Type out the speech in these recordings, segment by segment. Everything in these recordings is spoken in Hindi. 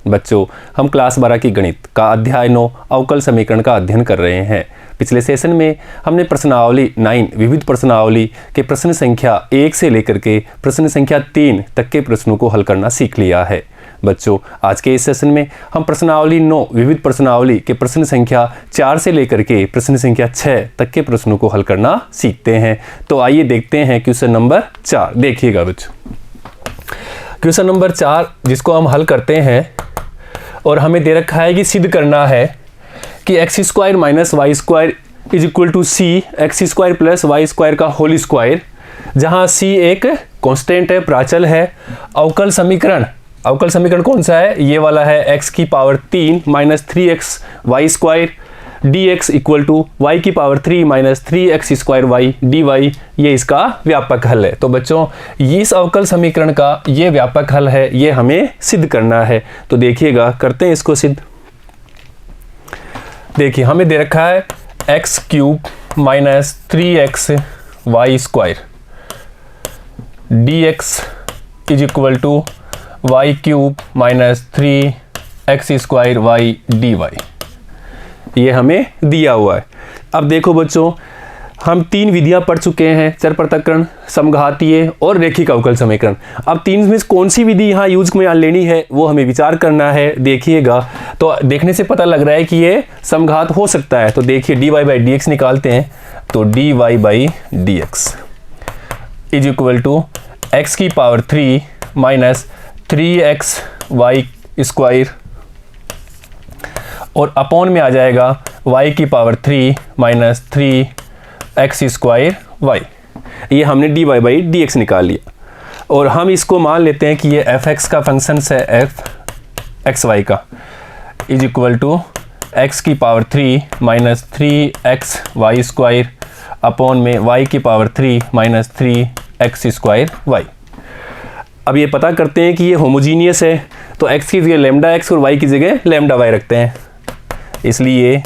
बच्चों, हम क्लास 12 की गणित का अध्याय 9 अवकल समीकरण का अध्ययन कर रहे हैं। पिछले सेशन में हमने प्रश्नावली 9 विविध प्रश्नावली के प्रश्न संख्या 1 से लेकर के प्रश्न संख्या 3 तक के प्रश्नों को हल करना सीख लिया है। बच्चों, आज के इस सेशन में हम प्रश्नावली 9 विविध प्रश्नावली के प्रश्न संख्या 4 से लेकर के प्रश्न संख्या 6 तक के प्रश्नों को हल करना सीखते हैं। तो आइए देखते हैं क्वेश्चन नंबर 4। देखिएगा बच्चों, क्वेश्चन नंबर 4 जिसको हम हल करते हैं और हमें दे रखा है कि सिद्ध करना है कि x² - y² is equal to c x² + y² का होल स्क्वायर, जहाँ c एक कांस्टेंट है, प्राचल है। अवकल समीकरण कौन सा है? ये वाला है x³ - 3 - 3xy² dx equal to y³ - 3x² dy, ये इसका व्यापक हल है। तो बच्चों, इस अवकल समीकरण का ये व्यापक हल है, ये हमें सिद्ध करना है। तो देखिएगा, करते हैं इसको सिद्ध। देखिए, हमें दे रखा है x³ - 3xy² dx is equal to y³ - 3x² dy, ये हमें दिया हुआ है। अब देखो बच्चों, हम 3 विधियां पढ़ चुके हैं, चर पृथक्करण, समघातीय और रैखिक अवकल समीकरण। अब 3 में कौन सी विधि यहाँ यूज में लेनी है वो हमें विचार करना है। देखिएगा, तो देखने से पता लग रहा है कि ये समघात हो सकता है। तो देखिए, dy/dx निकालते हैं। तो dy/dx is equal to x³ - 3xy² और अपॉन में आ जाएगा y³ - 3x²y। ये हमने dy/dx निकाल लिया और हम इसको मान लेते हैं कि ये fx का फंक्शन है, fxy का, is equal to x³ - 3xy² upon में y³ - 3x²y। अब ये पता करते हैं कि ये होमोजीनियस है, तो x की जगह λx और y की जगह λy रखते हैं। इसलिए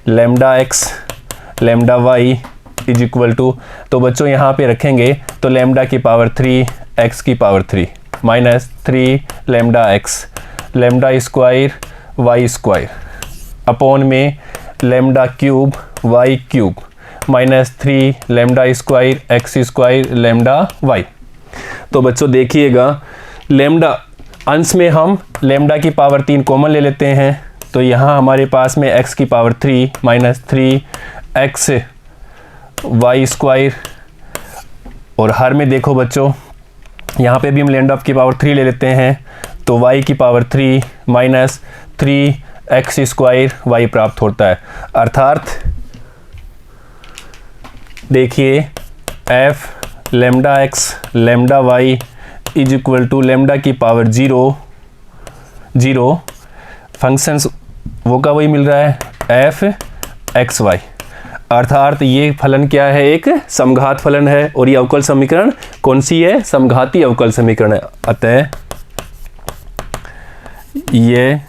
λx λy is equal to, तो बच्चों यहाँ पे रखेंगे तो λ³ x³ माइनस 3λx λ² अपॉन में λ³ y³ माइनस 3λ² x² λy। तो बच्चों देखिएगा, लैम्डा अंश में हम λ³ कॉमन ले लेते हैं, तो यहाँ हमारे पास में x³ माइनस 3xy² और हर में देखो बच्चों, यहाँ पे भी हम λ³ ले लेते हैं, तो y³ माइनस 3x² प्राप्त होता है। अर्थात देखिए, f λx λy is equal to λ⁻0 0 functions वो का वही मिल रहा है f(x, y). अर्थात ये फलन क्या है? एक समघात फलन है और ये अवकल समीकरण कौन सी है? समघाती अवकल समीकरण है। अतः ये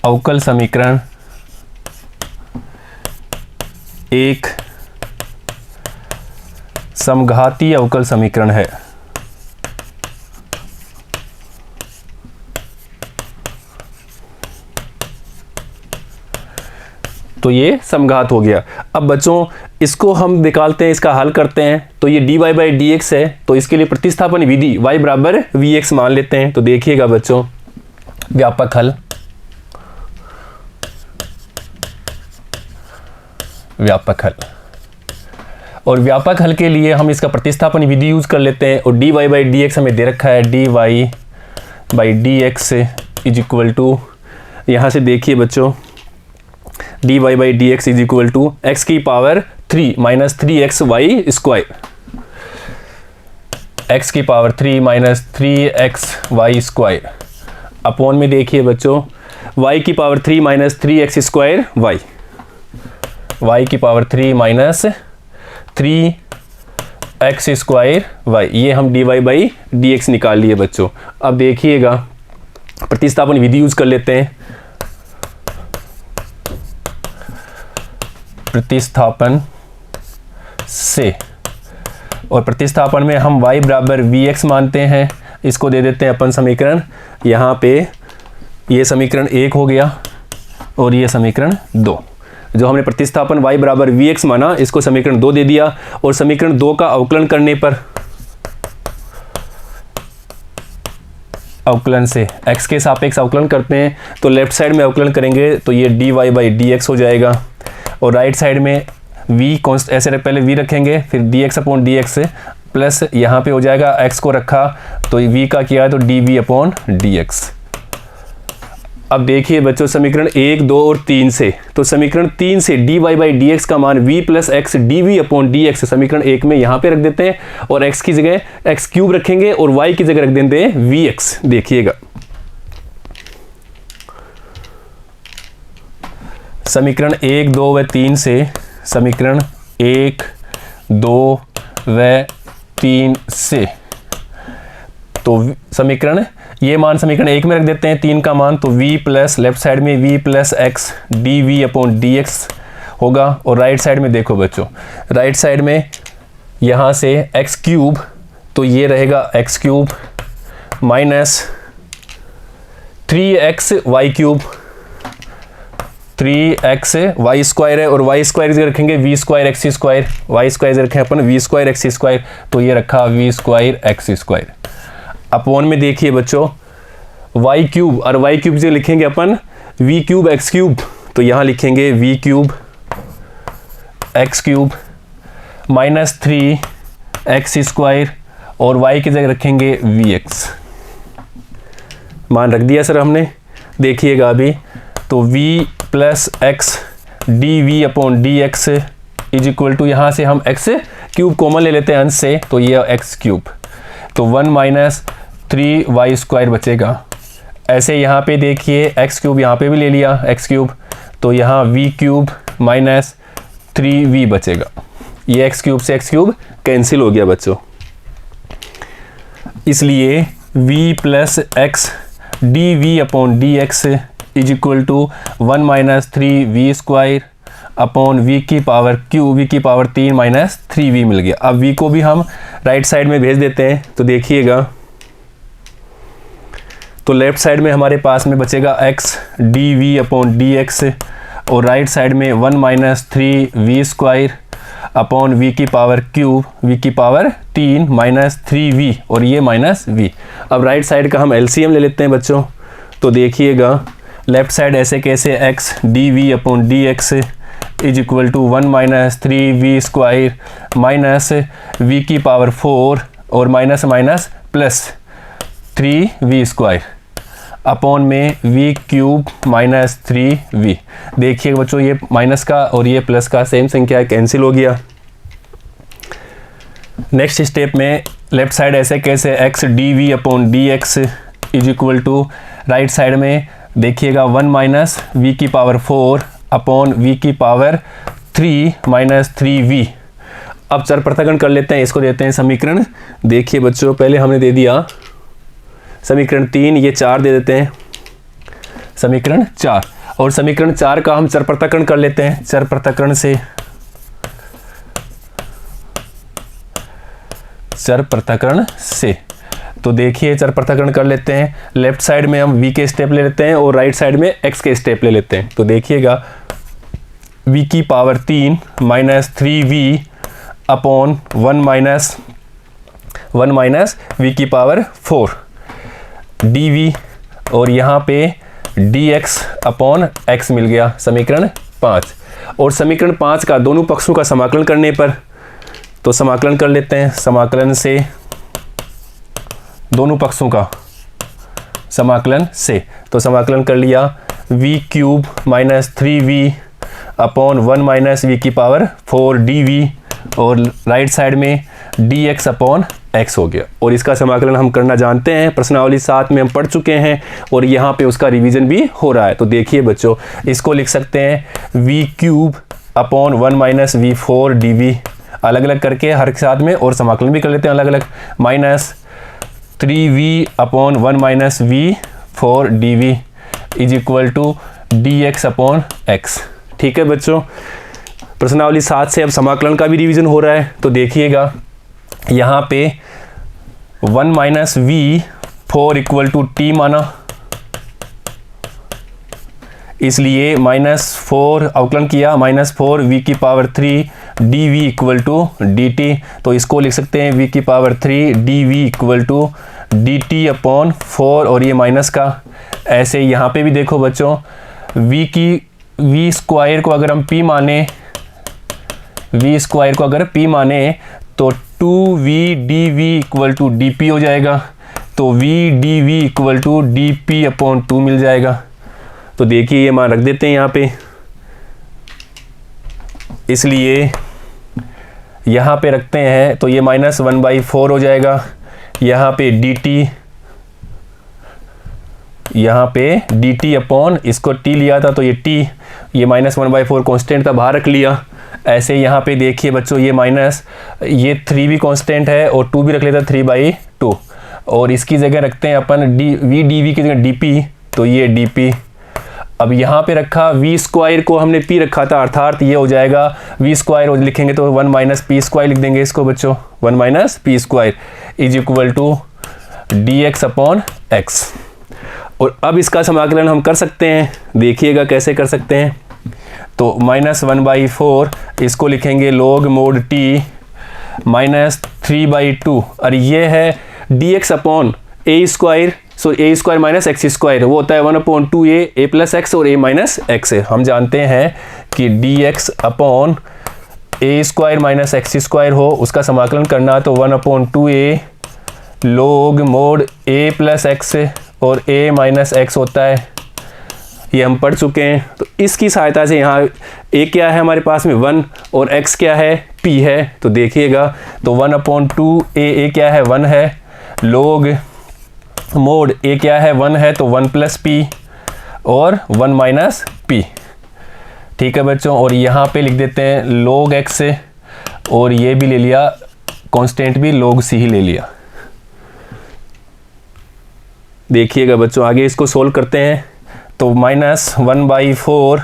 अवकल समीकरण एक समघाती अवकल समीकरण है। तो ये समघात हो गया। अब बच्चों, इसको हम निकालते हैं, इसका हल करते हैं। तो ये dy/dx है, तो इसके लिए प्रतिस्थापन विधि y = vx मान लेते हैं। तो देखिएगा बच्चों, व्यापक हल, और व्यापक हल के लिए हम इसका प्रतिस्थापन विधि यूज कर लेते हैं। और dy/dx हमें दे रखा है, dy/dx इज इक्वल टू, यहाँ से देखिए बच्चों, dy/dx is equal to x³ minus 3xy² x³ -3xy² upon में देखिए बच्चों, y³ minus 3x² y y³ -3x² y। ये हम dy/dx निकाल लिए बच्चों। अब देखिएगा, प्रतिस्थापन विधि यूज कर लेते हैं। प्रतिस्थापन से, और प्रतिस्थापन में हम y = vx मानते हैं। इसको दे देते हैं अपन समीकरण, यहाँ पे ये समीकरण 1 हो गया और ये समीकरण 2। जो हमने प्रतिस्थापन y बराबर vx माना, इसको समीकरण 2 दे दिया। और समीकरण 2 का अवकलन करने पर, अवकलन से x के सापेक्ष अवकलन करते हैं, तो लेफ्ट साइड में अवकलन करेंगे तो ये dy बाई dx हो जाएगा। और राइट साइड में v कॉन्स्ट, ऐसे पहले v रखेंगे, फिर dx अपॉन dx प्लस यहाँ पे हो जाएगा x को रखा तो v का किया है तो dv अपॉन dx। अब देखिए बच्चों समीकरण 1, 2 और 3 से, तो समीकरण 3 से dy बाई dx का मान v plus x dv upon dx समीकरण 1 में यहाँ पे रख देते हैं और x की जगह x क्यूब रखेंगे और y की जगह रख देते हैं vx। देखिएगा समीकरण 1, 2 व 3 से, समीकरण 1, 2 व 3 से, तो समीकरण ये मान समीकरण 1 में रख देते हैं 3 का मान, तो v प्लस लेफ्ट साइड में v plus x dv upon dx होगा। और राइट साइड में देखो बच्चों, राइट साइड में यहाँ से x क्यूब, तो ये रहेगा x cube minus 3x y cube, 3x y square है और y स्क्वायर इधर रखेंगे v square x square, y square इधर रखें अपन v स्क्वायर x स्क्वायर, तो ये रखा v square x square upon में। देखिए बच्चों y क्यूब और y क्यूब से लिखेंगे अपन v क्यूब x क्यूब, तो यहाँ लिखेंगे v cube x cube minus 3x square और y की जगह रखेंगे vx। मान रख दिया सर हमने। देखिएगा अभी तो v plus x dv upon dx is equal to, यहाँ से हम x क्यूब कॉमन ले लेते हैं अंश से, तो ये x क्यूब, तो 1 माइनस 3y स्क्वायर बचेगा। ऐसे यहाँ पे देखिए x क्यूब यहाँ पे भी ले लिया x क्यूब, तो यहाँ v क्यूब माइनस 3v बचेगा। ये x क्यूब से x क्यूब कैंसिल हो गया बच्चों, इसलिए v plus x dv upon dx is equal to 1 minus 3v square upon v की पावर q, v की पावर 3 माइनस 3v मिल गया। अब v को भी हम राइट साइड में भेज देते हैं, तो देखिएगा तो लेफ्ट साइड में हमारे पास में बचेगा x dv अपॉन dx और राइट साइड में 1 minus 3v square upon v की पावर q, v की पावर 3 माइनस 3v और ये माइनस v। अब राइट साइड का हम LCM ले लेते हैं बच्चों, तो देखिएगा लेफ्ट साइड ऐसे कैसे x dv upon dx is equal to 1 minus 3v square minus v की पावर 4 और minus minus plus 3v square upon में v क्यूब माइनस 3v। देखिए बच्चों ये माइनस का और ये प्लस का सेम संख्या कैंसिल हो गया। नेक्स्ट स्टेप में लेफ्ट साइड ऐसे कैसे x dv upon dx is equal to right side में देखिएगा 1 माइनस v की पावर 4 अपॉन v की पावर 3 माइनस 3v। अब चर पृथक्करण कर लेते हैं, इसको देते हैं समीकरण। देखिए बच्चों पहले हमने दे दिया समीकरण 3, ये 4 दे देते हैं समीकरण 4, और समीकरण 4 का हम चर पृथक्करण कर लेते हैं। चर पृथक्करण से, चर पृथक्करण से, तो देखिए चर पृथक्करण कर लेते हैं। लेफ्ट साइड में हम v के स्टेप ले लेते हैं और राइट साइड में x के स्टेप ले लेते हैं। तो देखिएगा v की power 3 minus 3v upon 1 minus v की पावर 4 dv और यहाँ पे dx अपॉन x मिल गया समीकरण 5। और समीकरण 5 का दोनों पक्षों का समाकलन करने पर, तो समाकलन कर लेते हैं। समाकलन से दोनों पक्षों का समाकलन से, तो समाकलन कर लिया v cube minus 3v upon 1 minus v की पावर 4 dv और राइट साइड में dx अपॉन x हो गया। और इसका समाकलन हम करना जानते हैं, प्रश्नावली 7 में हम पढ़ चुके हैं और यहाँ पे उसका रिवीजन भी हो रहा है। तो देखिए बच्चों इसको लिख सकते हैं v cube upon 1 minus v4 dv, अलग अलग करके हर साथ में, और समाकलन भी कर लेते हैं अलग अलग, minus 3v upon 1 minus v4 dv is equal to dx upon x। ठीक है बच्चों, प्रश्नावली 7 से अब समाकलन का भी रिवीजन हो रहा है। तो देखिएगा यहाँ पे 1 minus v 4 equal to t माना, इसलिए -4 अवकलन किया, -4 v की power 3 dv equal to dt। तो इसको लिख सकते हैं v की power 3 dv equal to dt upon 4, और ये माइनस का। ऐसे यहाँ पे भी देखो बच्चों, v स्क्वायर को अगर हम p माने, v स्क्वायर को अगर p माने तो 2v dv equal to dp हो जाएगा। तो v dv equal to dp upon 2 मिल जाएगा। तो देखिए ये मान रख देते हैं यहाँ पे, इसलिए यहाँ पे रखते हैं तो ये -1/4 हो जाएगा। यहाँ पे dt अपॉन, इसको t लिया था तो ये t, ये -1/4 कांस्टेंट था, बाहर रख लिया। ऐसे यहाँ पे देखिए बच्चों, ये 3 भी कांस्टेंट है और 2 भी रख लेता 3/2, और इसकी जगह रखते हैं अपन v dv की जगह dp, तो ये dp। अब यहाँ पे रखा v स्क्वायर को हमने p रखा था, अर्थात ये हो जाएगा v स्क्वायर लिखेंगे तो 1 माइनस पी स्क्वायर लिख देंगे इसको बच्चों, 1 minus p square is equal to dx upon x। और अब इसका समाकलन हम कर सकते हैं, देखिएगा कैसे कर सकते हैं। तो -1/4 इसको लिखेंगे log mod t -3/2, और ये है dx upon a square, so A square minus x square, वो होता है 1/2a a प्लस एक्स और a माइनस एक्स है। हम जानते हैं कि dx अपॉन ए स्क्वायर माइनस एक्स स्क्वायर हो, उसका समाकलन करना तो 1/2a log mod a plus x और a माइनस एक्स होता है, ये हम पढ़ चुके हैं। तो इसकी सहायता से यहाँ a क्या है हमारे पास में 1 और x क्या है p है, तो देखिएगा तो 1/2a क्या है 1 है, log मोड a क्या है 1 है तो 1 प्लस p और 1 माइनस p, ठीक है बच्चों। और यहाँ पे लिख देते हैं log x, और ये भी ले लिया कांस्टेंट भी log c ही ले लिया। देखिएगा बच्चों आगे इसको सोल्व करते हैं, तो -1/4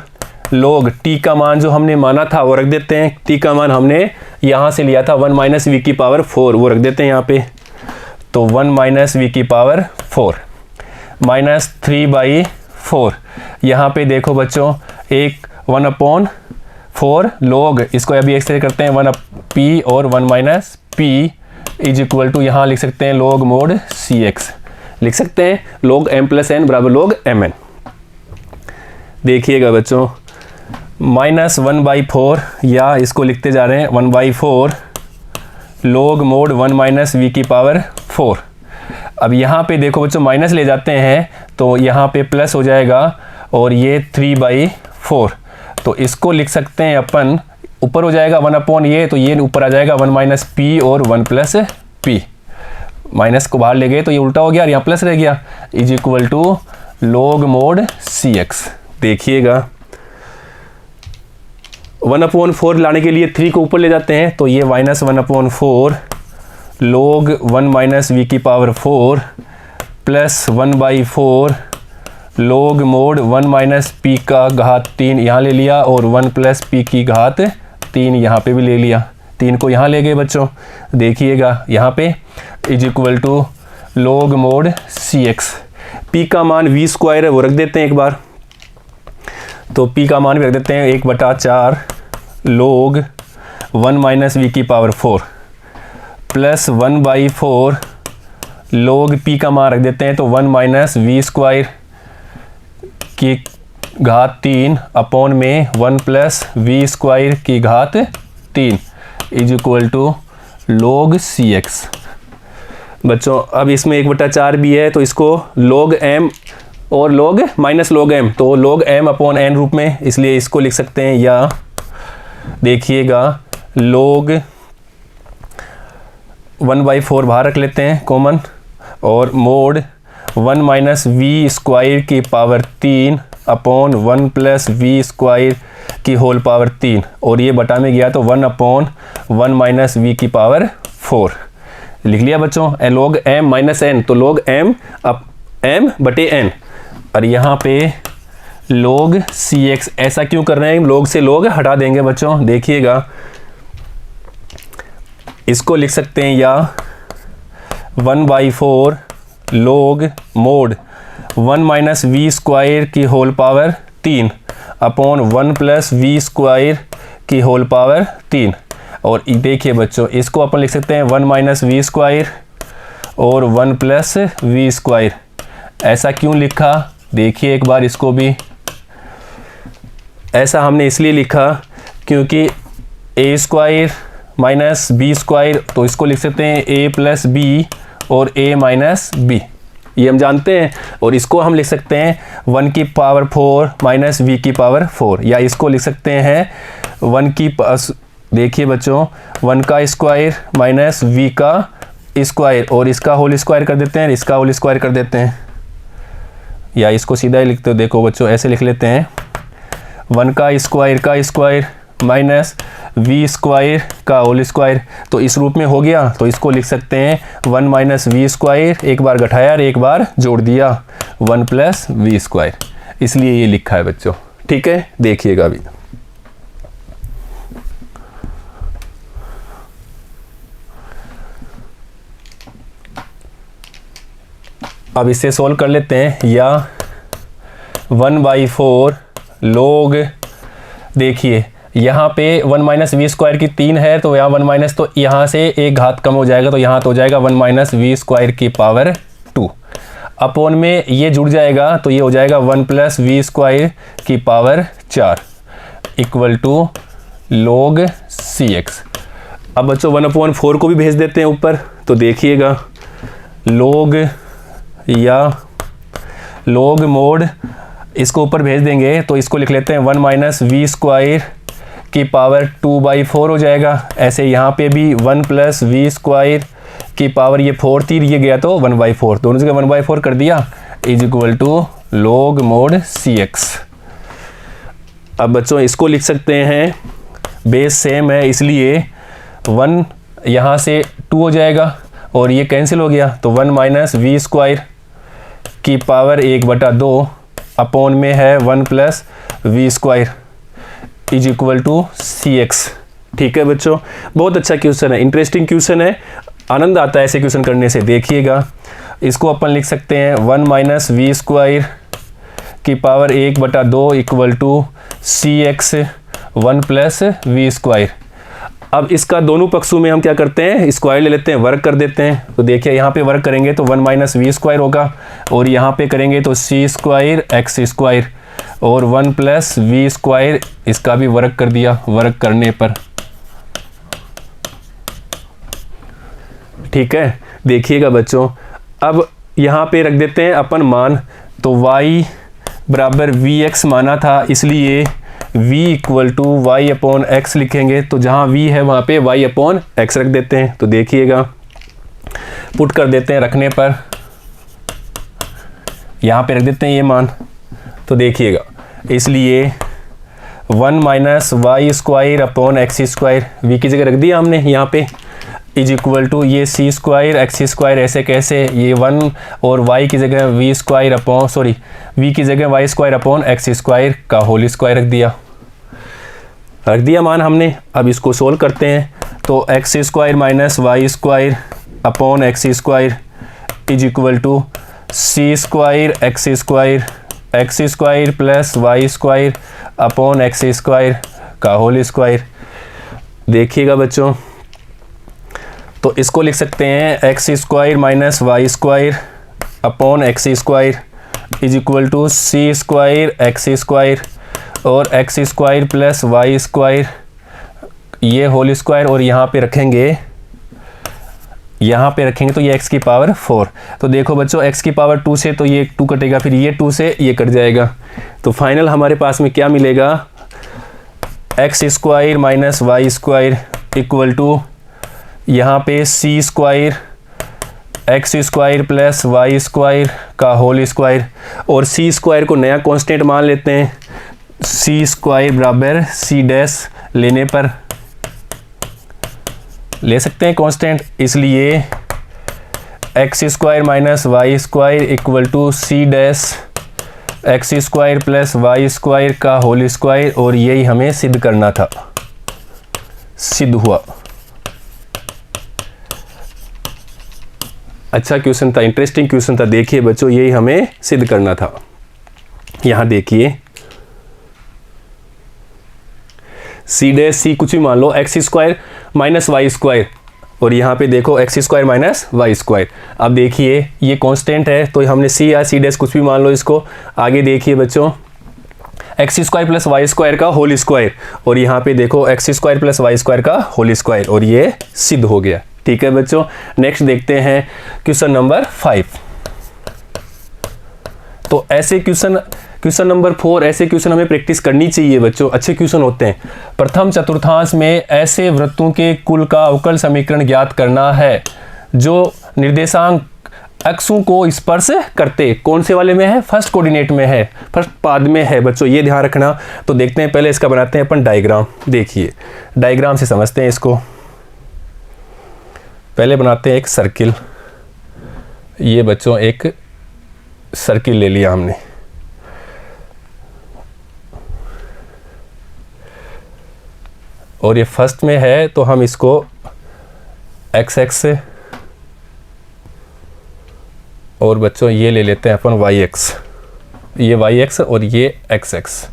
log t का मान जो हमने माना था वो रख देते हैं, t का मान हमने यहाँ से लिया था 1 माइनस v की पावर 4, वो रख देते हैं यहाँ पे। तो 1 माइनस v की पावर 4 -3/4, यहाँ पे देखो बच्चों एक 1/4 log, इसको अभी एक्सटेंड करते हैं 1p और 1 minus p is equal to, यहाँ लिख सकते हैं log mod cx, लिख सकते हैं log m प्लस n बराबर log mn। देखिएगा बच्चों -1/4, या इसको लिखते जा रहे हैं 1/4 log mod 1 माइनस v की पावर 4। अब यहाँ पे देखो बच्चों माइनस ले जाते हैं तो यहाँ पे प्लस हो जाएगा, और ये 3/4, तो इसको लिख सकते हैं अपन, ऊपर हो जाएगा 1 ये, तो ये ऊपर आ जाएगा 1 माइनस p और 1 प्लस p, माइनस को बाहर ले गए तो ये उल्टा हो गया और यहाँ प्लस रह गया, is equal to log mod cx। देखिएगा 1/4 लाने के लिए 3 को ऊपर ले जाते हैं, तो ये -1/4 log 1 माइनस v की power 4 plus 1/4 log mod 1 minus p का घात 3 यहाँ ले लिया, और 1 प्लस p की घात 3 यहाँ पे भी ले लिया, 3 को यहाँ ले गए बच्चों। देखिएगा यहाँ पे is equal to log mod cx, p का मान v स्क्वायर है वो रख देते हैं एक बार, तो p का मान भी रख देते हैं 1/4 log 1 माइनस v की पावर 4 प्लस 1/4 log p का मान रख देते हैं तो 1 माइनस v स्क्वायर की घात 3 अपॉन में 1 प्लस v स्क्वायर की घात 3 is equal to log cx। बच्चों अब इसमें 1/4 भी है, तो इसको log m और log माइनस log m, तो log m अपॉन n रूप में, इसलिए इसको लिख सकते हैं, या देखिएगा log 1/4 बाहर रख लेते हैं कॉमन, और मोड 1 माइनस v स्क्वायर की power 3 upon 1 plus v square की होल पावर 3, और ये बटा में गया तो 1/1 माइनस v की पावर 4 लिख लिया बच्चों। log m माइनस n, तो log m अब m बटे n, और यहाँ पे log cx, ऐसा क्यों कर रहे हैं, log से log हटा देंगे बच्चों। देखिएगा इसको लिख सकते हैं, या 1/4 log mod 1 minus we square की whole power 3 upon 1 plus we square की होल पावर 3। और देखिए बच्चों, इसको अपन लिख सकते हैं 1 माइनस वी स्क्वायर और 1 प्लस वी स्क्वायर। ऐसा क्यों लिखा, देखिए एक बार इसको भी। ऐसा हमने इसलिए लिखा क्योंकि ए स्क्वायर माइनस बी स्क्वायर, तो इसको लिख सकते हैं ए प्लस बी और ए माइनस बी, ये हम जानते हैं। और इसको हम लिख सकते हैं 1 की पावर 4 माइनस वी की पावर 4, या इसको लिख सकते हैं 1 की, देखिए बच्चों, 1 का स्क्वायर माइनस वी का स्क्वायर, और इसका होल स्क्वायर कर देते हैं, इसका होल स्क्वायर कर देते हैं, या इसको सीधा ही लिखते हो। देखो बच्चों, ऐसे लिख लेते हैं 1 का स्क्वायर माइनस वी स्क्वायर का होल स्क्वायर, तो इस रूप में हो गया। तो इसको लिख सकते हैं 1 माइनस वी स्क्वायर, एक बार घटाया और एक बार जोड़ दिया, 1 प्लस वी स्क्वायर, इसलिए ये लिखा है बच्चों। ठीक है, देखिएगा अभी। अब इसे सोल्व कर लेते हैं। या 1/4 log, देखिए यहाँ पे 1 माइनस वी स्क्वायर की 3 है, तो यहाँ 1 माइनस, तो यहाँ से एक घात कम हो जाएगा, तो यहाँ तो हो जाएगा 1 माइनस वी स्क्वायर की पावर 2 अपॉन में ये जुड़ जाएगा, तो ये हो जाएगा 1 प्लस वी स्क्वायर की power 4 equal to log cx। अब बच्चों 1/4 को भी भेज देते हैं ऊपर, तो देखिएगा log या log मोड, इसको ऊपर भेज देंगे तो इसको लिख लेते हैं 1 माइनस वी स्क्वायर की पावर 2/4 हो जाएगा। ऐसे यहाँ पे भी 1 प्लस वी स्क्वायर की पावर, ये 4 थी, ये गया तो 1/4, दोनों जगह 1/4 कर दिया, is equal to log mod cx। अब बच्चों इसको लिख सकते हैं, बेस सेम है इसलिए 1 यहाँ से 2 हो जाएगा और ये कैंसिल हो गया, तो 1 माइनस वी स्क्वायर की पावर 1/2 अपॉन में है 1 plus we square is equal to cx। ठीक है बच्चों, बहुत अच्छा क्वेश्चन है, इंटरेस्टिंग क्वेश्चन है, आनंद आता है ऐसे क्वेश्चन करने से। देखिएगा, इसको अपन लिख सकते हैं 1 माइनस वी स्क्वायर की power 1/2 equal to cx 1 plus we square. अब इसका दोनों पक्षों में हम क्या करते हैं, स्क्वायर ले लेते हैं, वर्क कर देते हैं। तो देखिए यहाँ पे वर्क करेंगे तो 1 माइनस वी स्क्वायर होगा, और यहाँ पे करेंगे तो c स्क्वायर एक्स स्क्वायर और 1 प्लस वी स्क्वायर, इसका भी वर्क कर दिया, वर्क करने पर। ठीक है, देखिएगा बच्चों, अब यहाँ पे रख देते हैं अपन मान, तो y बराबर वी एक्स माना था, इसलिए v equal to y upon x लिखेंगे, तो जहाँ v है वहाँ पे y अपॉन एक्स रख देते हैं। तो देखिएगा, पुट कर देते हैं रखने पर, यहाँ पे रख देते हैं ये मान, तो देखिएगा, इसलिए 1 minus Y square upon x square, v की जगह रख दिया हमने यहाँ पे, इज इक्वल टू ये c स्क्वायर एक्स स्क्वायर, ऐसे कैसे, ये 1 और y की जगह v square upon, sorry v की जगह y square upon x square का होल स्क्वायर रख दिया मान हमने। अब इसको सोल्व करते हैं, तो x square minus Y square upon x square is equal to c square x square plus Y square upon x square का होल स्क्वायर। देखिएगा बच्चों, तो इसको लिख सकते हैं x square minus Y square upon x square is equal to c square x square और X square plus Y square, ये होल स्क्वायर, और यहाँ पे रखेंगे तो ये x की पावर 4। तो देखो बच्चों, x की पावर 2 से तो ये 2 कटेगा, फिर ये 2 से ये कट जाएगा, तो फाइनल हमारे पास में क्या मिलेगा, x square minus Y square equal to यहाँ पे c square x square plus Y square का होल स्क्वायर, और c स्क्वायर को नया कांस्टेंट मान लेते हैं, c स्क्वायर बराबर c डैश लेने पर ले सकते हैं कांस्टेंट, इसलिए x square minus Y square equal to c dash x square plus Y square का होल स्क्वायर, और यही हमें सिद्ध करना था, सिद्ध हुआ। अच्छा क्वेश्चन था, इंटरेस्टिंग क्वेश्चन था। देखिए बच्चों, यही हमें सिद्ध करना था। यहाँ देखिए सी डैश सी कुछ भी मान लो, X square minus Y square, और यहाँ पे देखो x square minus Y square. अब देखिए ये कांस्टेंट है तो हमने सी या सी डैश कुछ भी मान लो इसको। आगे देखिए बच्चों, x square plus Y square का होल स्क्वायर, और यहाँ पे देखो x square plus Y square का होल स्क्वायर, और ये सिद्ध हो गया। ठीक है बच्चों, नेक्स्ट देखते हैं क्वेश्चन नंबर 5। तो ऐसे क्वेश्चन नंबर 4, ऐसे क्वेश्चन हमें प्रैक्टिस करनी चाहिए बच्चों, अच्छे क्वेश्चन होते हैं। प्रथम चतुर्थांश में ऐसे वृत्तों के कुल का अवकल समीकरण ज्ञात करना है जो निर्देशांक अक्षों को स्पर्श करते। कौन से वाले में है? फर्स्ट कोऑर्डिनेट में है, फर्स्ट पाद में है बच्चों, ये ध्यान रखना। तो देखते हैं, पहले इसका बनाते हैं अपन डायग्राम। देखिए डायग्राम से समझते हैं इसको। पहले बनाते हैं एक सर्किल। ये बच्चों एक सर्किल ले लिया हमने। और ये फर्स्ट में है तो हम इसको एक्स एक्स से, और बच्चों ये ले लेते हैं अपन वाई एक्स, ये वाई एक्स और ये एक्स एक्स।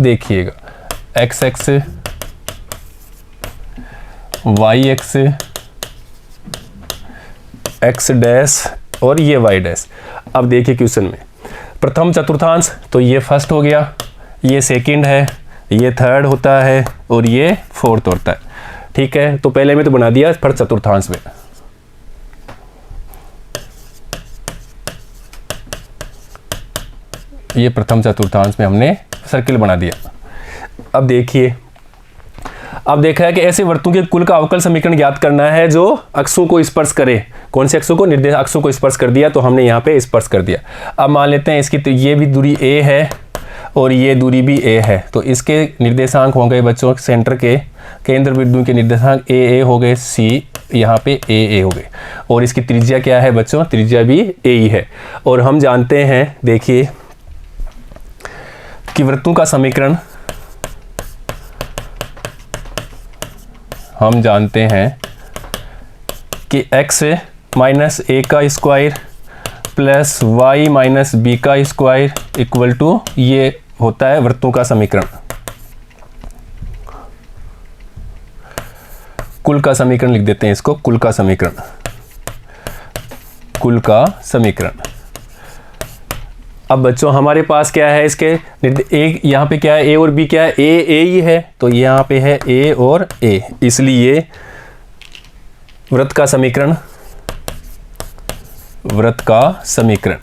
देखिएगा x x, y x, x dash और ये वाई डैश। अब देखिए क्वेश्चन में प्रथम चतुर्थांश, तो ये फर्स्ट हो गया, ये सेकंड है, ये थर्ड होता है और ये फोर्थ होता है। ठीक है, तो पहले में तो बना दिया फर्स्ट चतुर्थांश में। ये प्रथम चतुर्थांश में हमने सर्किल बना दिया। अब देखिए, अब देखा है कि ऐसे वृत्तों के कुल का अवकल समीकरण ज्ञात करना है जो अक्षों को स्पर्श करे। कौन से अक्षों को? निर्देश अक्षों को स्पर्श कर दिया, तो हमने यहाँ पे स्पर्श कर दिया। अब मान लेते हैं इसकी, तो ये भी दूरी a है और ये दूरी भी a है, तो इसके निर्देशांक हो गए बच्चों, सेंटर के केंद्र बिंदु के निर्देशांक a हो गए, c यहाँ पे a हो गए, और इसकी त्रिज्या क्या है बच्चों? त्रिज्या भी a ही है। और हम जानते हैं, देखिए कि वृत्तों का समीकरण हम जानते हैं कि x माइनस ए का square plus y minus b का स्क्वायर इक्वल टू, ये होता है वृत्तों का समीकरण। कुल का समीकरण लिख देते हैं इसको, कुल का समीकरण, कुल का समीकरण। अब बच्चों हमारे पास क्या है इसके एक, यहाँ पे क्या है? ए और बी क्या है? ए ही है, तो यहाँ पे है ए और ए, इसलिए वृत्त का समीकरण, वृत्त का समीकरण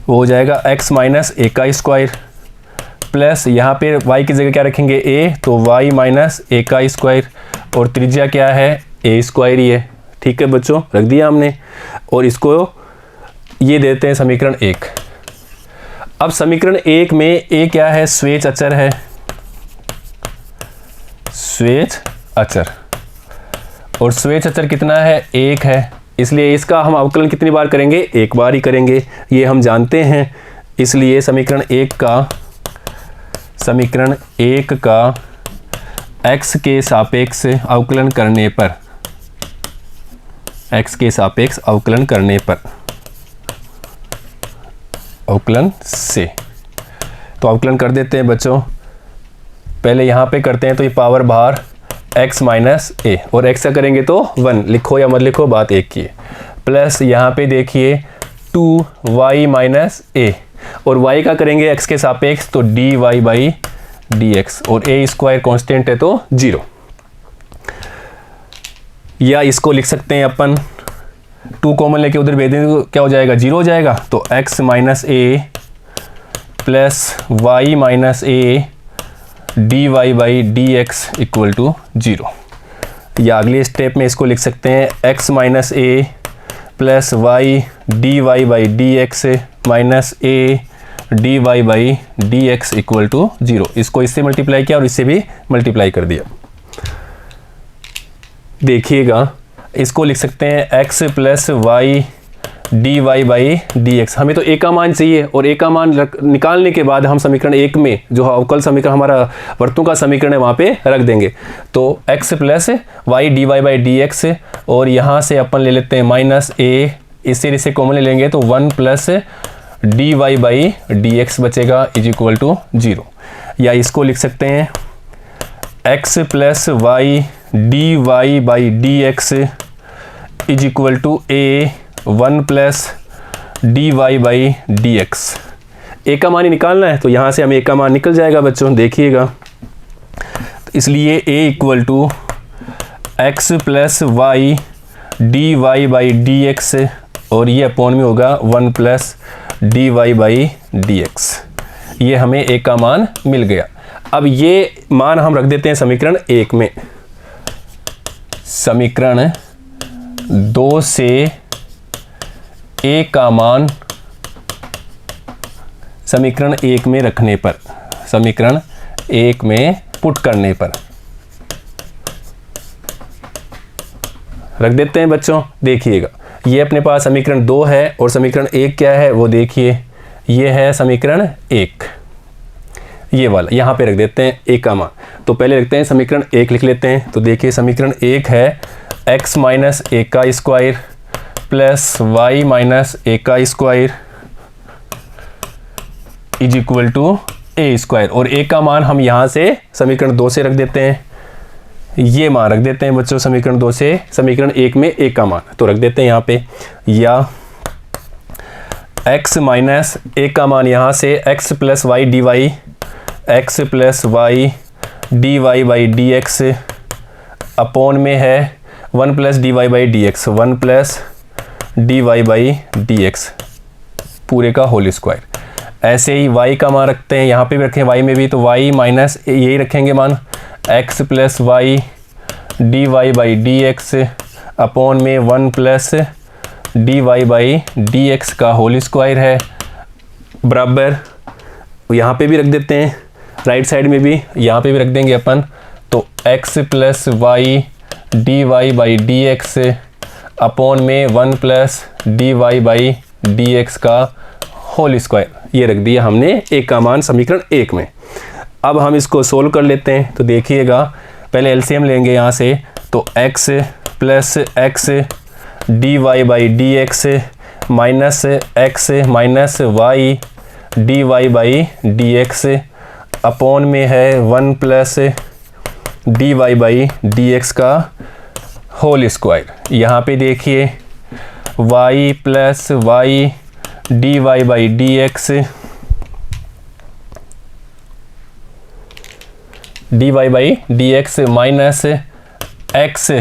वो हो जाएगा x माइनस ए का स्क्वायर प्लस, यहाँ पे y की जगह क्या रखेंगे? a, तो y माइनस ए का स्क्वायर, और त्रिज्या क्या है? a स्क्वायर ही है। ठीक है बच्चों, रख दिया हमने, और इसको ये देते हैं समीकरण 1। अब समीकरण 1 में a क्या है? स्वेच अचर है, स्वेच अचर, और स्वेच अचर कितना है? 1 है, इसलिए इसका हम अवकलन कितनी बार करेंगे? एक बार ही करेंगे, ये हम जानते हैं। इसलिए समीकरण 1 का x के सापेक्ष अवकलन करने पर, x के सापेक्ष अवकलन करने पर, अवकलन से, तो अवकलन कर देते हैं बच्चों। पहले यहाँ पे करते हैं, तो ये पावर बाहर x माइनस ए, और x का करेंगे तो 1, लिखो या मत लिखो बात एक की है, प्लस यहाँ पे देखिए 2y माइनस ए, और y का करेंगे x के सापेक्ष, तो dy बाई dx, और a स्क्वायर कांस्टेंट है तो 0। या इसको लिख सकते हैं अपन 2 कॉमन लेके उधर भेज देंगे तो क्या हो जाएगा? 0 हो जाएगा, तो x minus a plus y minus a dy by dx equal to 0। या अगले स्टेप में इसको लिख सकते हैं x minus a plus y dy by dx minus a dy by dx equal to 0। इसको इससे मल्टीप्लाई किया और इससे भी मल्टीप्लाई कर दिया। देखिएगा इसको लिख सकते हैं x plus Y D Y by D x. हमें तो ए का मान चाहिए और ए का मान निकालने के बाद हम समीकरण 1 में जो अवकल समीकरण हमारा वर्तों का समीकरण है वहाँ पे रख देंगे। तो x plus Y D Y by D x, और यहाँ से अपन ले लेते हैं माइनस ए, इससे कॉमन ले लेंगे तो 1 plus D Y by D X बचेगा इज इक्वल टू 0। या इसको लिख सकते हैं x plus Y D Y by D x is equal to A 1 plus D Y by D X. A का मान ही निकालना है तो यहाँ से हमें ए का मान निकल जाएगा बच्चों, देखिएगा। तो इसलिए A equal to X plus Y D Y by D x, और ये अपॉन में होगा 1 plus D Y by D X. ये हमें ए का मान मिल गया। अब ये मान हम रख देते हैं समीकरण 1 में। समीकरण 2 से ए का मान समीकरण 1 में रखने पर, समीकरण 1 में पुट करने पर रख देते हैं बच्चों। देखिएगा ये अपने पास समीकरण 2 है और समीकरण 1 क्या है वो देखिए, ये है समीकरण 1, ये वाला यहाँ पे रख देते हैं ए का मान। तो पहले रखते हैं समीकरण 1 लिख लेते हैं। तो देखिए समीकरण 1 है x माइनस ए का square plus y minus a का square is equal to a square, और ए का मान हम यहाँ से समीकरण 2 से रख देते हैं। ये मान रख देते हैं बच्चों समीकरण 2 से समीकरण 1 में ए का मान तो रख देते हैं यहाँ पे, या x माइनस ए का मान यहाँ से x plus Y D y, x plus Y D Y by D x upon में है 1 plus D Y by D x, 1 plus D Y by D x पूरे का होल स्क्वायर। ऐसे ही y का मान रखते हैं, यहाँ पे भी रखें y में भी, तो y माइनस यही रखेंगे मान x plus Y D Y by D x upon में 1 plus D Y by D x का होल स्क्वायर है, बराबर यहाँ पे भी रख देते हैं, राइट साइड में भी यहाँ पे भी रख देंगे अपन। तो x plus Y D Y by D x upon में 1 plus D Y by D x का होल स्क्वायर, ये रख दिया हमने ए का मान समीकरण 1 में। अब हम इसको सोल्व कर लेते हैं। तो देखिएगा पहले एलसीएम लेंगे यहाँ से, तो x plus x d Y by D x minus x minus Y D Y by D x upon में है 1 plus D Y by D x का होल स्क्वायर। यहाँ पे देखिए y plus Y D Y by D x d Y by D x minus x,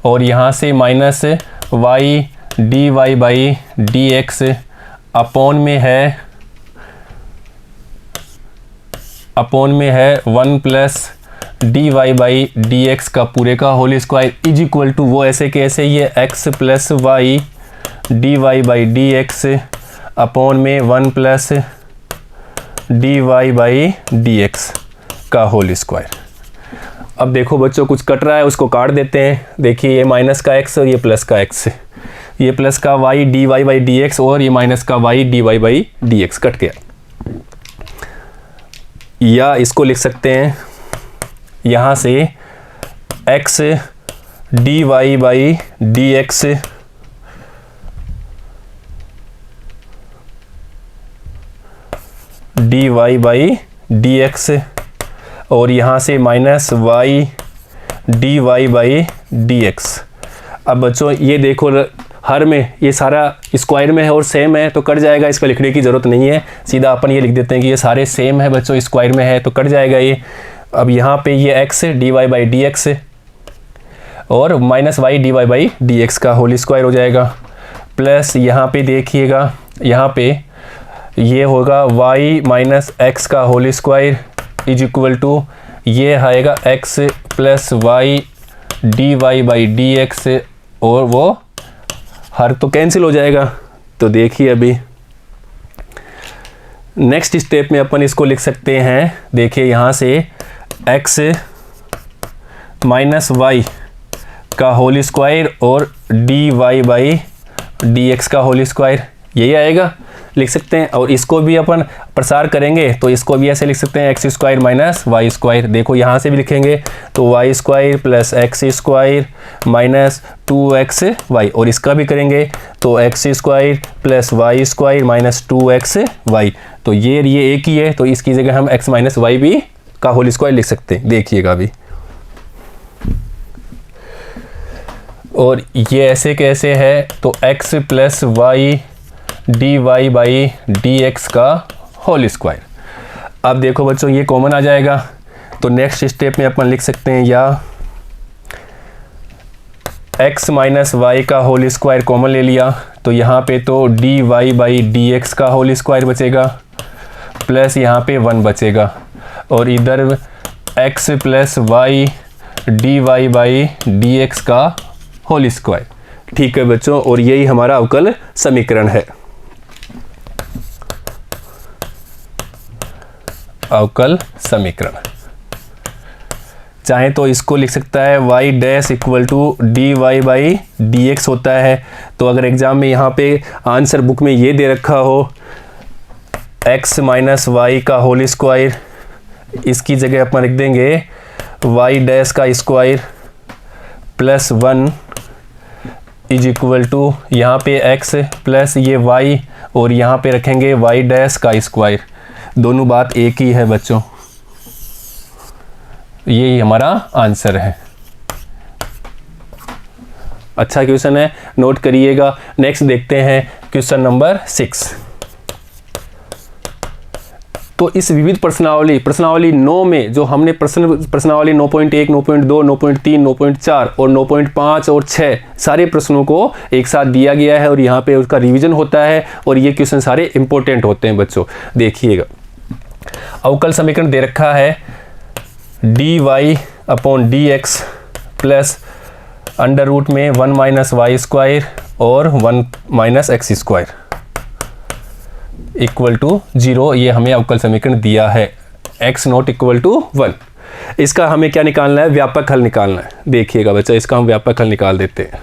और यहाँ से minus Y D Y by D x upon में है 1 plus D Y by D x का पूरे का whole square is equal to, वो ऐसे कैसे, ये x plus Y D Y by D x upon में 1 plus D Y by D x का होल स्क्वायर। अब देखो बच्चों कुछ कट रहा है उसको काट देते हैं। देखिए ये माइनस का x और ये प्लस का x, ये प्लस का y d Y by D x और ये माइनस का y d Y by D x cut गया। या इसको लिख सकते हैं यहाँ से x D Y by D x d Y by D x, और यहाँ से minus Y D Y by D x. अब बच्चों ये देखो हर में ये सारा स्क्वायर में है और सेम है तो कट जाएगा, इसका लिखने की ज़रूरत नहीं है, सीधा अपन ये लिख देते हैं कि ये सारे सेम है बच्चों, स्क्वायर में है तो कट जाएगा ये। अब यहाँ पे ये x D Y by D x और minus Y D Y by D x का होल स्क्वायर हो जाएगा, प्लस यहाँ पे देखिएगा यहाँ पे ये होगा y माइनस एक्स का whole square is equal to, ये आएगा x plus Y D Y by D x, और वो हर तो कैंसिल हो जाएगा। तो देखिए अभी नेक्स्ट स्टेप में अपन इसको लिख सकते हैं। देखिए यहाँ से x माइनस वाई का होल स्क्वायर और डी वाई बाई dx का होल स्क्वायर, यही आएगा, लिख सकते हैं। और इसको भी अपन प्रसार करेंगे तो इसको भी ऐसे लिख सकते हैं x square minus Y square. देखो यहाँ से भी लिखेंगे तो y square plus x square minus 2xy, और इसका भी करेंगे तो x square plus Y square minus 2xy। तो ये एक ही है, तो इसकी जगह हम x माइनस वाई भी का होल स्क्वायर लिख सकते हैं, देखिएगा अभी। और ये ऐसे कैसे है, तो x plus Y D Y by D x का होल स्क्वायर। अब देखो बच्चों ये कॉमन आ जाएगा, तो नेक्स्ट स्टेप में अपन लिख सकते हैं या x माइनस वाई का होल स्क्वायर कॉमन ले लिया, तो यहाँ पे तो d Y by D x का होल स्क्वायर बचेगा प्लस यहाँ पे 1 बचेगा, और इधर x plus Y D Y by D x का होल स्क्वायर। ठीक है बच्चों, और यही हमारा अवकल समीकरण है, अवकल समीकरण। चाहे तो इसको लिख सकता है y dash equal to d Y by D x होता है। तो अगर एग्जाम में यहाँ पे आंसर बुक में ये दे रखा हो x माइनस वाई का होल स्क्वायर, इसकी जगह अपन लिख देंगे y डैश का square plus 1 is equal to यहाँ पे x प्लस ये y, और यहाँ पे रखेंगे y डैश का स्क्वायर। दोनों बात एक ही है बच्चों, यही हमारा आंसर है। अच्छा क्वेश्चन है, नोट करिएगा। नेक्स्ट देखते हैं क्वेश्चन नंबर 6। तो इस विविध प्रश्नावली 9 में जो हमने प्रश्नावली 9.1, 9.2, 9.3, 9.4 और 9.5 और 6 सारे प्रश्नों को एक साथ दिया गया है, और यहाँ पे उसका रिवीजन होता है, और ये क्वेश्चन सारे इंपॉर्टेंट होते हैं बच्चों। देखिएगा, अवकल समीकरण दे रखा है d y upon d x plus under root में 1 माइनस वाई स्क्वायर और 1 minus x square equal to 0। ये हमें अवकल समीकरण दिया है, x नॉट इक्वल टू 1। इसका हमें क्या निकालना है, व्यापक हल निकालना है। देखिएगा बच्चा, इसका हम व्यापक हल निकाल देते हैं।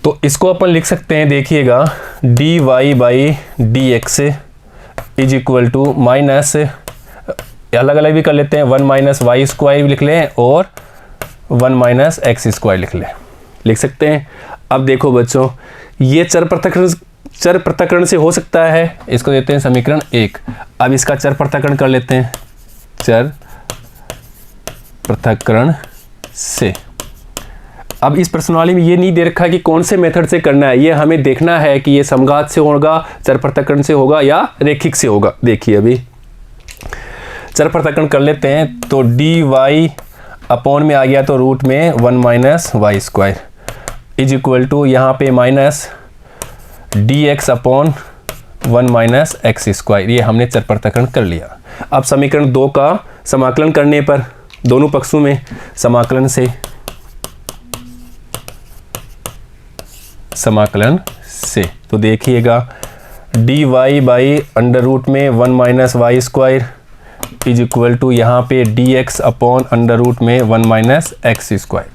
तो इसको अपन लिख सकते हैं, देखिएगा d Y by D x is equal to minus, अलग अलग भी कर लेते हैं, 1 माइनस वाई स्क्वायर भी लिख लें और 1 माइनस एक्स स्क्वायर लिख सकते हैं। अब देखो बच्चों, ये चर पृथक्करण से हो सकता है, इसको देते हैं समीकरण 1। अब इसका चर पृथक्करण कर लेते हैं, चर पृथक्करण से। अब इस प्रश्नावली में ये नहीं दे रखा कि कौन से मेथड से करना है, ये हमें देखना है कि ये समघात से होगा, चर पृथक्करण से होगा या रैखिक से होगा। देखिए अभी चर पृथक्करण कर लेते हैं, तो डी वाई अपॉन में आ गया तो रूट में 1 minus Y square is equal to यहाँ पे minus d x upon 1 minus x square. ये हमने चर पृथक्करण कर लिया। अब समीकरण 2 का समाकलन करने पर दोनों पक्षों में समाकलन से तो देखिएगा d Y by under root में 1 minus Y square is equal to यहाँ पे d x upon under root में 1 माइनस एक्स स्क्वायर।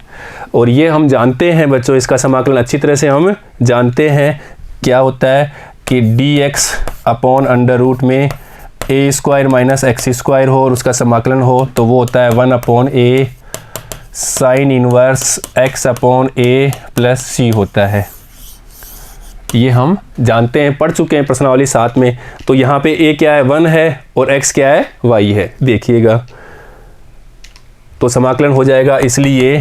और ये हम जानते हैं बच्चों, इसका समाकलन अच्छी तरह से हम जानते हैं क्या होता है कि d x upon under root में a square minus x square हो और उसका समाकलन हो तो वो होता है 1 अपॉन ए साइन इनवर्स एक्स अपॉन ए प्लस सी होता है। ये हम जानते हैं, पढ़ चुके हैं प्रश्नावली 7 में। तो यहाँ पे a क्या है, 1 है और x क्या है, y है। देखिएगा तो समाकलन हो जाएगा, इसलिए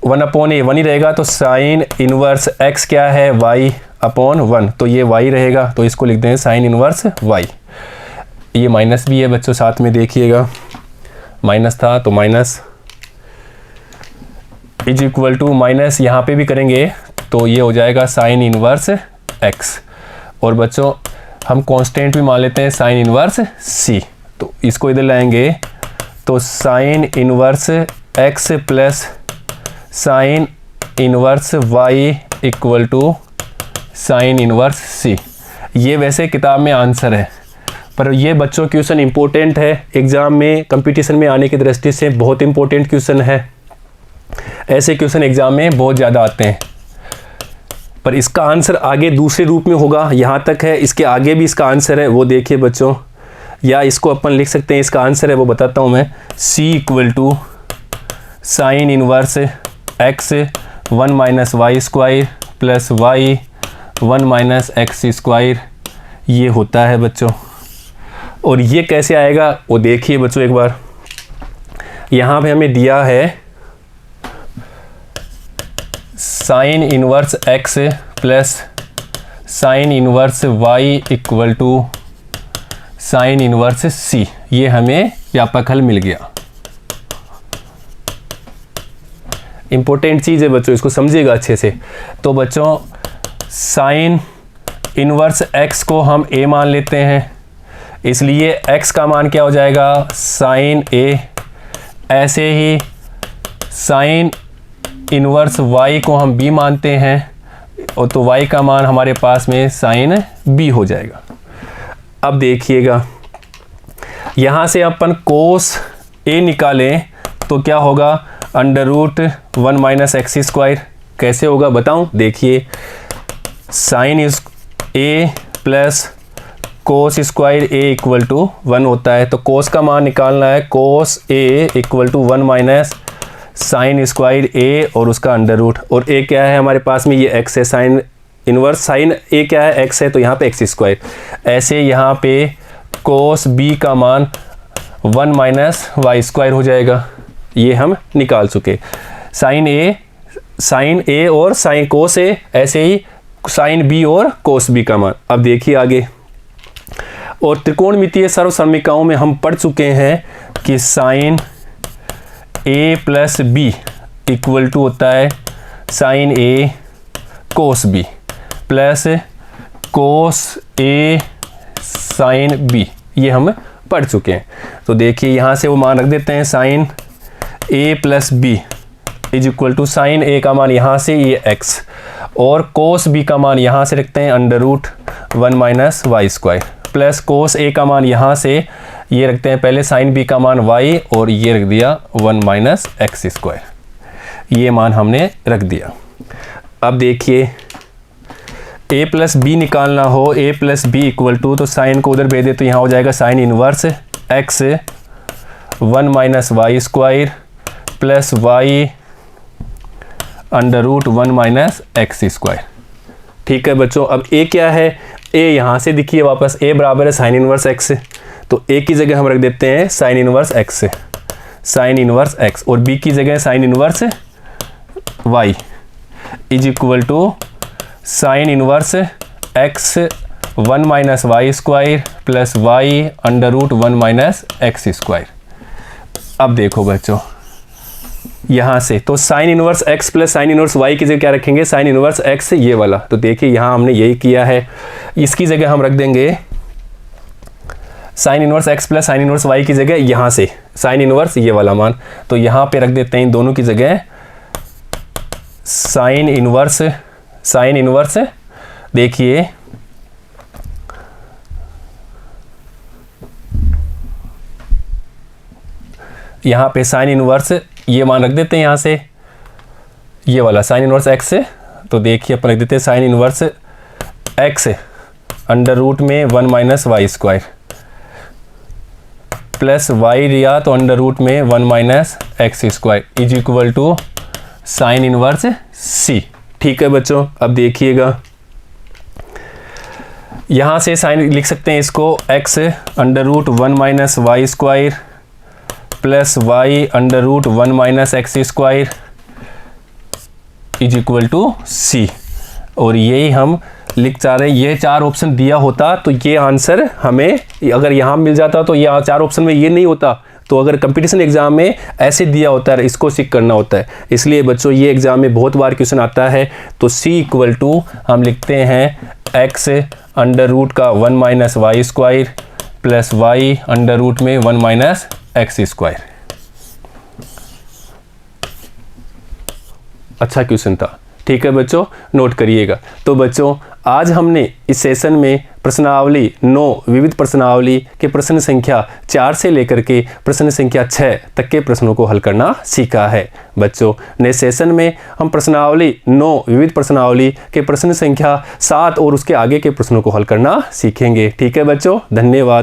1 अपॉन ए 1 ही रहेगा, तो साइन इनवर्स x क्या है, y अपॉन 1, तो ये y रहेगा, तो इसको लिख दें साइन इनवर्स y। ये माइनस भी है बच्चों साथ में, देखिएगा माइनस था तो minus is equal to minus यहाँ पे भी करेंगे तो ये हो जाएगा साइन इनवर्स x। और बच्चों हम कांस्टेंट भी मान लेते हैं साइन इनवर्स c, तो इसको इधर लाएंगे तो sine inverse x plus sine inverse y equal to sine inverse c। ये वैसे किताब में आंसर है, पर ये बच्चों क्वेश्चन इंपॉर्टेंट है, एग्ज़ाम में कंपटीशन में आने की दृष्टि से बहुत इंपॉर्टेंट क्वेश्चन है। ऐसे क्वेश्चन एग्जाम में बहुत ज़्यादा आते हैं, पर इसका आंसर आगे दूसरे रूप में होगा। यहाँ तक है, इसके आगे भी इसका आंसर है, वो देखिए बच्चों, या इसको अपन लिख सकते हैं, इसका आंसर है वो बताता हूँ मैं, C equal to sine inverse x 1 minus Y square plus y 1 minus x square, ये होता है बच्चों। और ये कैसे आएगा वो देखिए बच्चों एक बार, यहाँ पे हमें दिया है sine inverse x plus sine inverse y equal to sine inverse c, ये हमें व्यापक हल मिल गया। इंपॉर्टेंट चीज़ है बच्चों, इसको समझिएगा अच्छे से। तो बच्चों साइन इनवर्स x को हम a मान लेते हैं, इसलिए x का मान क्या हो जाएगा, साइन a। ऐसे ही साइन इनवर्स y को हम b मानते हैं, और तो y का मान हमारे पास में साइन b हो जाएगा। अब देखिएगा, यहाँ से अपन कोस a निकालें तो क्या होगा, under root 1 minus x square. कैसे होगा बताऊं, देखिए sine a plus cos square a equal to 1 होता है, तो कोस का मान निकालना है, cos a equal to 1 minus sine square a और उसका अंडर रूट, और a क्या है हमारे पास में, ये x है, साइन इनवर्स साइन a क्या है, x है, तो यहाँ पे एक्स स्क्वायर। ऐसे यहाँ पे कोस b का मान 1 माइनस वाई स्क्वायर हो जाएगा, ये हम निकाल चुके। साइन a और साइन कोस a, ऐसे ही साइन b और कोस b का मान। अब देखिए आगे, और त्रिकोणमितीय सर्वसमीकरणों में हम पढ़ चुके हैं कि sine a plus b equal to होता है sine a cos b plus cos a sine b, ये हम पढ़ चुके हैं। तो देखिए यहाँ से वो मान रख देते हैं, sine a plus b is equal to sine a का मान यहाँ से ये x, और कोस b का मान यहाँ से रखते हैं under root 1 minus Y square, plus cos a का मान यहाँ से ये रखते हैं पहले साइन b का मान y, और ये रख दिया 1 माइनस एक्स स्क्वायर, ये मान हमने रख दिया। अब देखिए a प्लस बी निकालना हो, a plus b equal to, तो साइन को उधर भेज दे तो यहाँ हो जाएगा sine inverse x 1 minus Y square plus y under root 1 minus x square. ठीक है बच्चों, अब a क्या है, a यहाँ से दिखिए वापस, a बराबर है साइन इनवर्स x, तो a की जगह हम रख देते हैं sine inverse x, sine inverse x, और b की जगह sine inverse y is equal to sine inverse x 1 minus Y square plus y under root 1 minus x square. अब देखो बच्चों यहाँ से, तो sine inverse x plus sine inverse y की जगह क्या रखेंगे, साइन इनवर्स x, ये वाला। तो देखिए यहाँ हमने यही किया है, इसकी जगह हम रख देंगे sign inverse x plus sine inverse y की जगह यहाँ से साइन इनवर्स ये वाला मान, तो यहाँ पे रख देते हैं इन दोनों की जगह साइन इनवर्स। देखिए यहाँ पे साइन इनवर्स ये मान रख देते हैं यहाँ से, ये वाला साइन इनवर्स x, तो देखिए अपन रख देते हैं sine inverse x under root में 1 minus Y square plus y दिया तो अंडर रूट में 1 minus x square is equal to sine inverse c। ठीक है बच्चों, अब देखिएगा यहाँ से साइन लिख सकते हैं इसको x under root 1 minus Y square plus y under root 1 minus x square is equal to c, और यही हम लिख चाह रहे हैं। ये 4 ऑप्शन दिया होता तो ये आंसर हमें, अगर यहाँ मिल जाता तो ये 4 ऑप्शन में ये नहीं होता, तो अगर कंपटीशन एग्जाम में ऐसे दिया होता है, इसको सिक करना होता है। इसलिए बच्चों ये एग्जाम में बहुत बार क्वेश्चन आता है, तो c इक्वल टू हम लिखते हैं x अंडर रूट का 1 minus Y square plus y under root में 1 माइनस एक्स स्क्वायर। अच्छा क्वेश्चन था। ठीक है बच्चों, नोट करिएगा। तो बच्चों आज हमने इस सेशन में प्रश्नावली 9 विविध प्रश्नावली के प्रश्न संख्या 4 से लेकर के प्रश्न संख्या 6 तक के प्रश्नों को हल करना सीखा है। बच्चों नेक्स्ट सेशन में हम प्रश्नावली 9 विविध प्रश्नावली के प्रश्न संख्या 7 और उसके आगे के प्रश्नों को हल करना सीखेंगे। ठीक है बच्चों, धन्यवाद।